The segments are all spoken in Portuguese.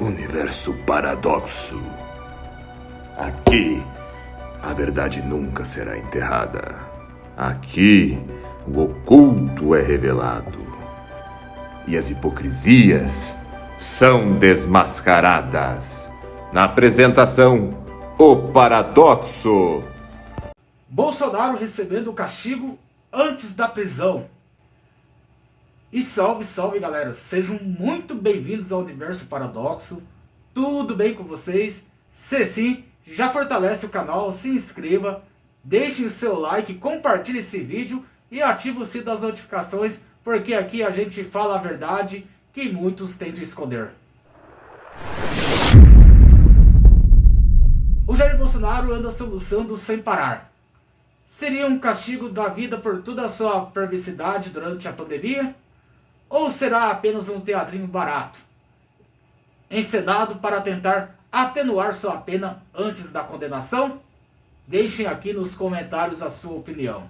Universo Paradoxo. Aqui, a verdade nunca será enterrada. Aqui, o oculto é revelado. E as hipocrisias são desmascaradas. Na apresentação, o Paradoxo. Bolsonaro recebendo o castigo antes da prisão. E salve, salve galera, sejam muito bem-vindos ao Universo Paradoxo. Tudo bem com vocês? Se sim, já fortalece o canal, se inscreva, deixe o seu like, compartilhe esse vídeo e ative o sino das notificações, porque aqui a gente fala a verdade que muitos tentam esconder. O Jair Bolsonaro anda soluçando sem parar. Seria um castigo da vida por toda a sua perversidade durante a pandemia? Ou será apenas um teatrinho barato, encenado para tentar atenuar sua pena antes da condenação? Deixem aqui nos comentários a sua opinião.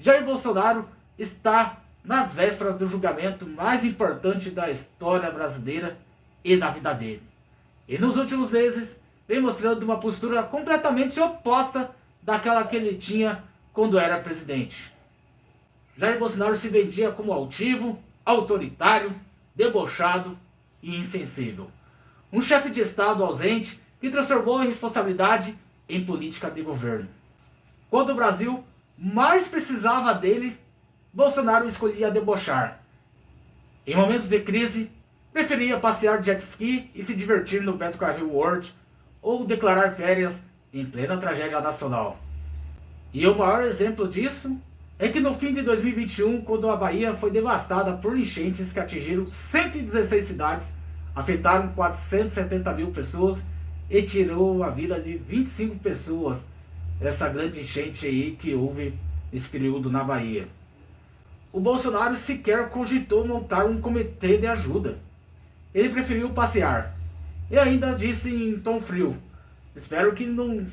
Jair Bolsonaro está nas vésperas do julgamento mais importante da história brasileira e da vida dele. E nos últimos meses vem mostrando uma postura completamente oposta daquela que ele tinha quando era presidente. Jair Bolsonaro se vendia como altivo, autoritário, debochado e insensível. Um chefe de Estado ausente que transformou a responsabilidade em política de governo. Quando o Brasil mais precisava dele, Bolsonaro escolhia debochar. Em momentos de crise, preferia passear de jet ski e se divertir no Beto Carril World ou declarar férias em plena tragédia nacional. E o maior exemplo disso é que no fim de 2021, quando a Bahia foi devastada por enchentes que atingiram 116 cidades, afetaram 470 mil pessoas e tirou a vida de 25 pessoas, essa grande enchente aí que houve nesse período na Bahia. O Bolsonaro sequer cogitou montar um comitê de ajuda. Ele preferiu passear. E ainda disse em tom frio: espero que não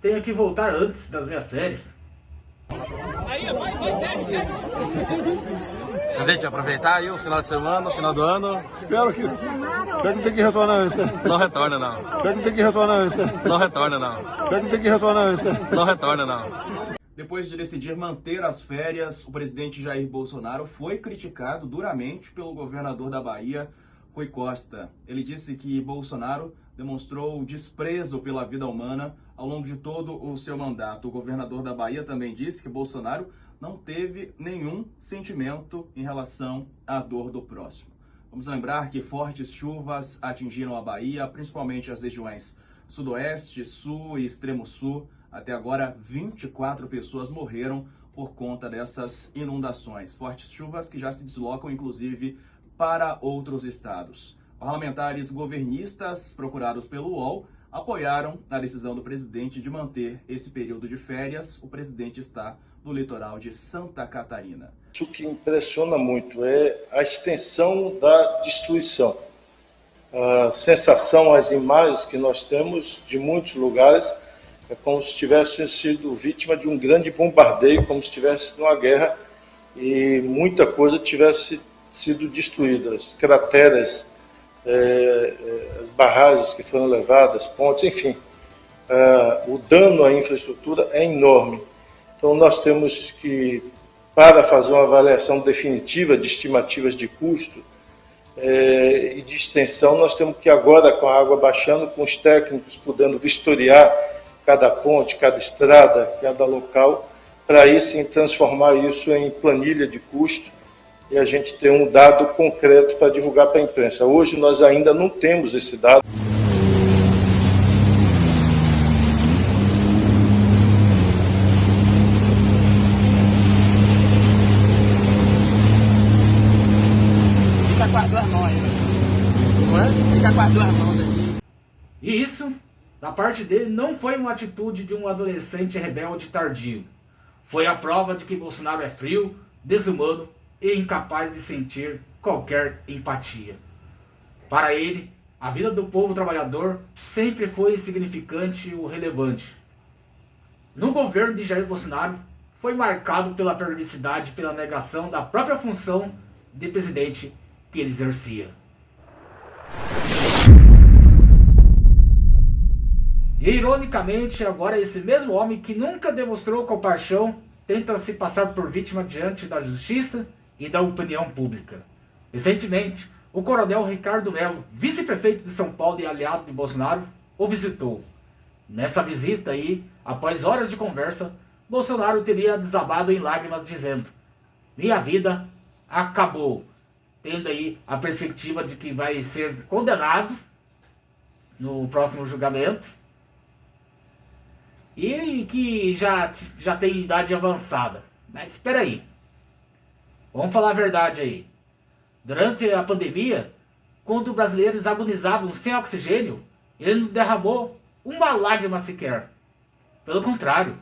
tenha que voltar antes das minhas férias. Presidente, aproveitar aí o final de semana, o final do ano. Espero que não tem que retornar isso. Não retorna, não. Espero que não tem que retornar isso. Não retorna, não. Espero que não tem que retornar isso. Não retorna, não. Depois de decidir manter as férias, o presidente Jair Bolsonaro foi criticado duramente pelo governador da Bahia, Rui Costa. Ele disse que Bolsonaro demonstrou desprezo pela vida humana ao longo de todo o seu mandato. O governador da Bahia também disse que Bolsonaro não teve nenhum sentimento em relação à dor do próximo. Vamos lembrar que fortes chuvas atingiram a Bahia, principalmente as regiões sudoeste, sul e extremo sul. Até agora, 24 pessoas morreram por conta dessas inundações. Fortes chuvas que já se deslocam, inclusive, para outros estados. Parlamentares governistas, procurados pelo UOL, apoiaram a decisão do presidente de manter esse período de férias. O presidente está no litoral de Santa Catarina. O que impressiona muito é a extensão da destruição. A sensação, as imagens que nós temos de muitos lugares é como se tivesse sido vítima de um grande bombardeio, como se estivesse numa guerra e muita coisa tivesse sido destruída. As crateras, as barragens que foram levadas, pontes, enfim. O dano à infraestrutura é enorme. Então nós temos que, para fazer uma avaliação definitiva de estimativas de custo e de extensão, nós temos que agora, com a água baixando, com os técnicos podendo vistoriar cada ponte, cada estrada, cada local, para aí sim transformar isso em planilha de custo e a gente ter um dado concreto para divulgar para a imprensa. Hoje nós ainda não temos esse dado. Fica com as duas mãos aí, não é? Fica com as duas mãos aqui. E isso, da parte dele, não foi uma atitude de um adolescente rebelde tardio. Foi a prova de que Bolsonaro é frio, desumano e incapaz de sentir qualquer empatia. Para ele, a vida do povo trabalhador sempre foi insignificante ou relevante. No governo de Jair Bolsonaro, foi marcado pela perversidade e pela negação da própria função de presidente que ele exercia. E ironicamente, agora esse mesmo homem que nunca demonstrou compaixão tenta se passar por vítima diante da justiça e da opinião pública. Recentemente, o coronel Ricardo Melo, vice-prefeito de São Paulo e aliado de Bolsonaro, o visitou. Nessa visita aí, após horas de conversa, Bolsonaro teria desabado em lágrimas dizendo: minha vida acabou, tendo aí a perspectiva de que vai ser condenado no próximo julgamento e que já tem idade avançada. Mas espera aí, vamos falar a verdade aí. Durante a pandemia, quando brasileiros agonizavam sem oxigênio, ele não derramou uma lágrima sequer. Pelo contrário,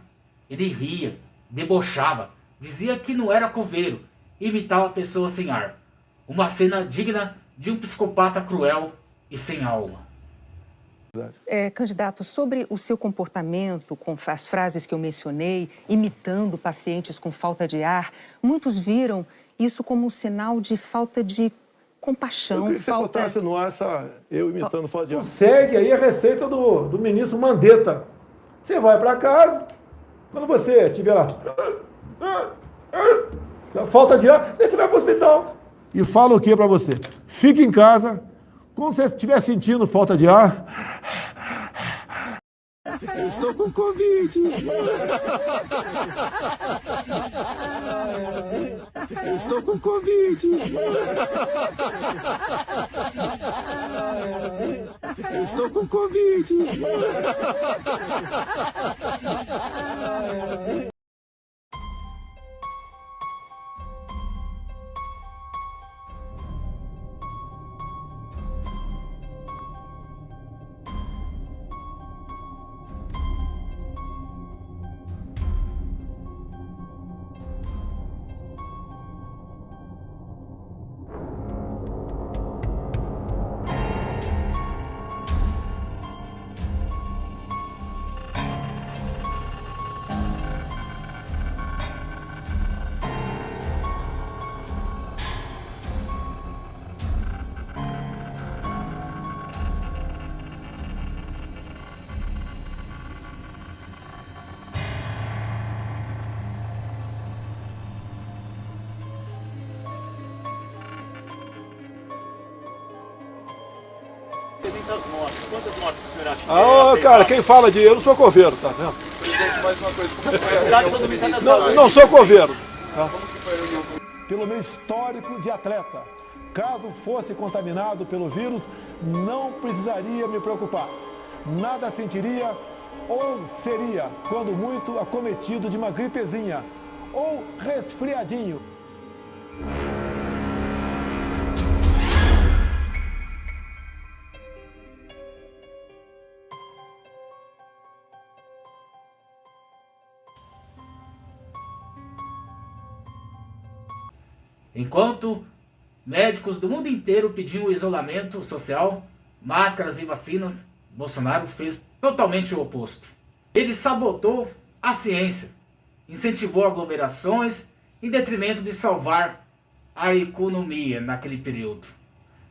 ele ria, debochava, dizia que não era coveiro, imitava pessoas sem ar. Uma cena digna de um psicopata cruel e sem alma. Candidato, sobre o seu comportamento com as frases que eu mencionei, imitando pacientes com falta de ar, muitos viram isso como um sinal de falta de compaixão. Eu queria que você botasse no ar eu imitando falta de ar. Segue aí a receita do ministro Mandetta. Você vai para casa, quando você tiver falta de ar, você vai para o hospital. E fala o que para você? Fique em casa, quando você estiver sentindo falta de ar... Estou com Covid. Estou com Covid. Estou com Covid. Quantas mortes o senhor acha? Cara, quem fala de... Eu não sou coveiro, tá vendo? Presidente, mais uma coisa. Como foi Não sou coveiro. Tá? Pelo meu histórico de atleta, caso fosse contaminado pelo vírus, não precisaria me preocupar. Nada sentiria ou seria, quando muito, acometido de uma gripezinha ou resfriadinho. Enquanto médicos do mundo inteiro pediam isolamento social, máscaras e vacinas, Bolsonaro fez totalmente o oposto. Ele sabotou a ciência, incentivou aglomerações em detrimento de salvar a economia naquele período.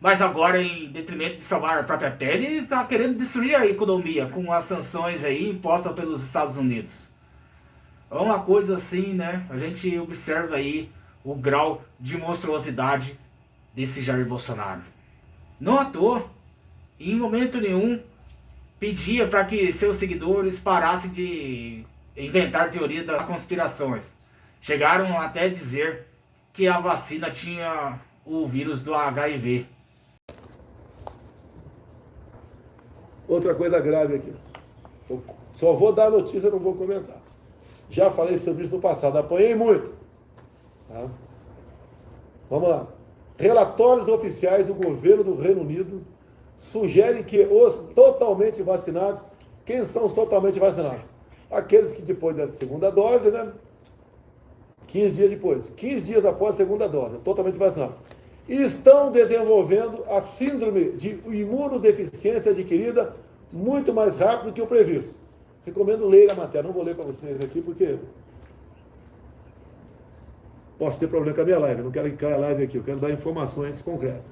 Mas agora, em detrimento de salvar a própria pele, ele está querendo destruir a economia com as sanções aí impostas pelos Estados Unidos. É uma coisa assim, né? A gente observa aí o grau de monstruosidade desse Jair Bolsonaro. Não à toa, em momento nenhum, pedia para que seus seguidores parassem de inventar teorias das conspirações. Chegaram até a dizer que a vacina tinha o vírus do HIV. Outra coisa grave aqui. Eu só vou dar a notícia, não vou comentar. Já falei sobre isso no passado, apanhei muito. Tá? Vamos lá. Relatórios oficiais do governo do Reino Unido sugerem que os totalmente vacinados, quem são os totalmente vacinados? Aqueles que depois da segunda dose, né? 15 dias depois, 15 dias após a segunda dose, totalmente vacinados. E estão desenvolvendo a síndrome de imunodeficiência adquirida muito mais rápido que o previsto. Recomendo ler a matéria, não vou ler para vocês aqui porque posso ter problema com a minha live, não quero que caia a live aqui, eu quero dar informações concretas.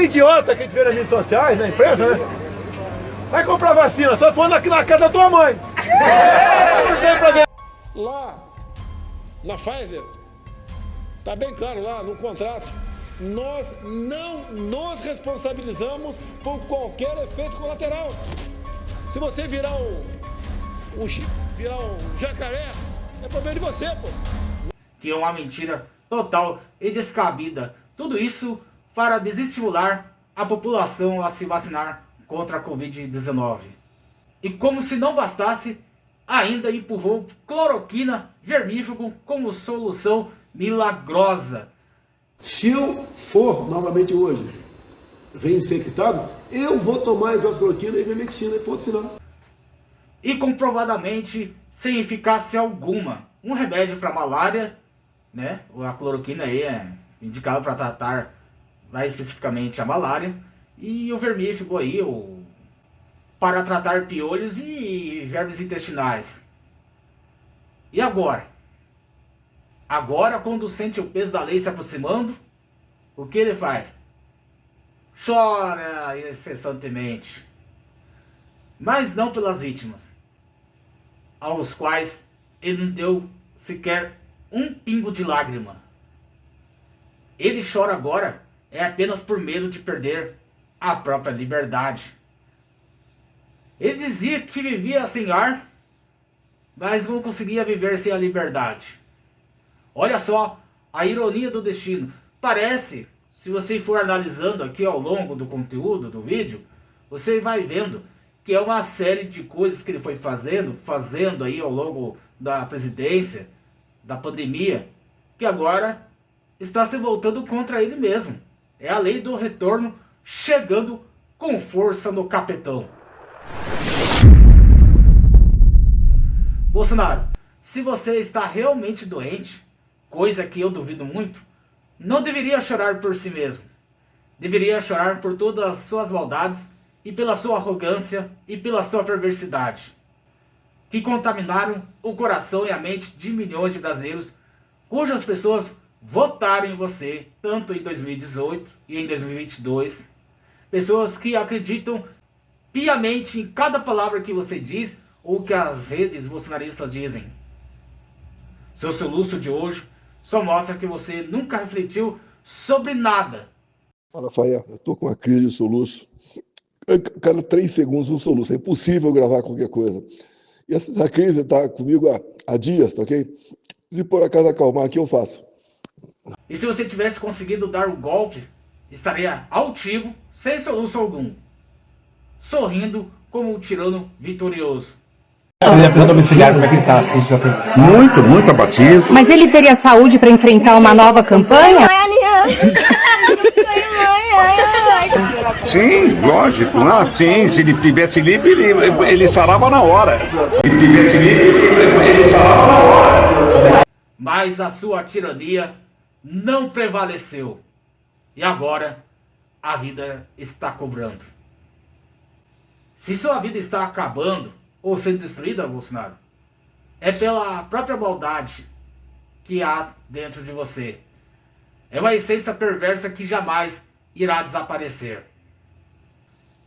é idiota que a gente vê nas redes sociais, na imprensa, né? Vai comprar vacina, só for na casa da tua mãe. Não tem problema. Lá, na Pfizer, tá bem claro lá no contrato, nós não nos responsabilizamos por qualquer efeito colateral. Se você virar um jacaré, é problema de você, pô. Que é uma mentira total e descabida. Tudo isso para desestimular a população a se vacinar contra a Covid-19. E como se não bastasse, ainda empurrou cloroquina vermífugo como solução milagrosa. Se eu for novamente hoje reinfectado, eu vou tomar hidroxicloroquina e ivermectina e ponto final. E comprovadamente sem eficácia alguma. Um remédio para malária, né? A cloroquina aí é indicado para tratar mais especificamente a malária. E o vermífugo aí, para tratar piolhos e vermes intestinais. E agora? Agora, quando sente o peso da lei se aproximando, o que ele faz? Chora incessantemente. Mas não pelas vítimas, aos quais ele não deu sequer um pingo de lágrima. Ele chora agora apenas por medo de perder a própria liberdade. Ele dizia que vivia sem ar, mas não conseguia viver sem a liberdade. Olha só a ironia do destino. Parece, se você for analisando aqui ao longo do conteúdo do vídeo, você vai vendo que é uma série de coisas que ele foi fazendo aí ao longo da presidência, da pandemia, que agora está se voltando contra ele mesmo. É a lei do retorno chegando com força no capetão. Bolsonaro, se você está realmente doente, coisa que eu duvido muito, não deveria chorar por si mesmo. Deveria chorar por todas as suas maldades e pela sua arrogância e pela sua perversidade, que contaminaram o coração e a mente de milhões de brasileiros, cujas pessoas votaram em você, tanto em 2018 e em 2022. Pessoas que acreditam piamente em cada palavra que você diz ou que as redes bolsonaristas dizem. Seu soluço de hoje só mostra que você nunca refletiu sobre nada. Fala, Faia, eu tô com uma crise de soluço. Cada 3 segundos um soluço. É impossível gravar qualquer coisa. E essa crise está comigo há dias, tá ok? Se por acaso acalmar aqui, eu faço. E se você tivesse conseguido dar o golpe, estaria altivo, sem soluço algum, sorrindo como um tirano vitorioso. Prisão domiciliar, como é que ele tá assim? Muito abatido. Mas ele teria saúde para enfrentar uma nova campanha? Sim, lógico. Ah, sim, se ele tivesse livre, ele sarava na hora. Se ele tivesse livre, ele sarava na hora. Mas a sua tirania não prevaleceu. E agora a vida está cobrando. Se sua vida está acabando ou sendo destruída, Bolsonaro, é pela própria maldade que há dentro de você. É uma essência perversa que jamais irá desaparecer.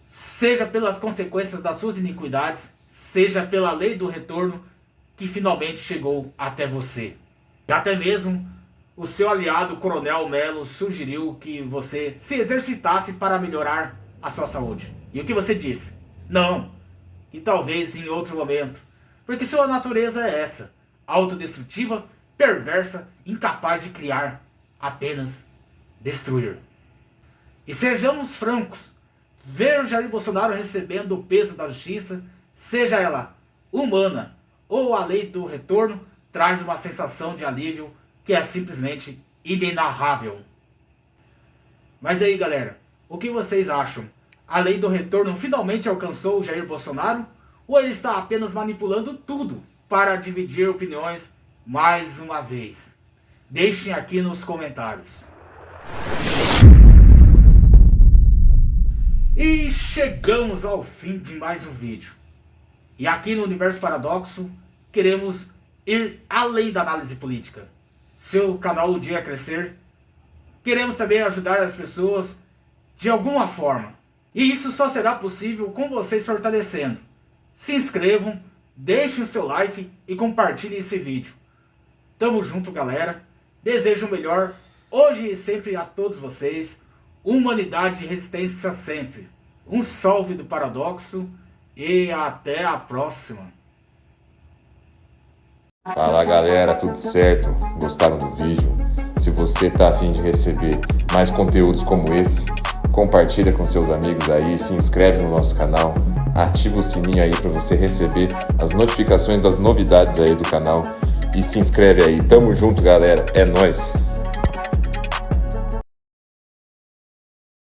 Seja pelas consequências das suas iniquidades, seja pela lei do retorno que finalmente chegou até você. E até mesmo o seu aliado, o Coronel Melo, sugeriu que você se exercitasse para melhorar a sua saúde. E o que você disse? Não. E talvez em outro momento. Porque sua natureza é essa. Autodestrutiva, perversa, incapaz de criar, apenas destruir. E sejamos francos. Ver o Jair Bolsonaro recebendo o peso da justiça, seja ela humana ou a lei do retorno, traz uma sensação de alívio que é simplesmente inenarrável. Mas aí, galera, o que vocês acham? A lei do retorno finalmente alcançou o Jair Bolsonaro? Ou ele está apenas manipulando tudo para dividir opiniões mais uma vez? Deixem aqui nos comentários. E chegamos ao fim de mais um vídeo. E aqui no Universo Paradoxo, queremos ir além da análise política. Seu canal O Dia Crescer. Queremos também ajudar as pessoas de alguma forma. E isso só será possível com vocês fortalecendo. Se inscrevam, deixem o seu like e compartilhem esse vídeo. Tamo junto, galera. Desejo o melhor hoje e sempre a todos vocês. Humanidade e resistência sempre. Um salve do Paradoxo e até a próxima. Fala galera, tudo certo? Gostaram do vídeo? Se você tá a fim de receber mais conteúdos como esse, compartilha com seus amigos aí, se inscreve no nosso canal, ativa o sininho aí para você receber as notificações das novidades aí do canal e se inscreve aí. Tamo junto, galera, é nóis!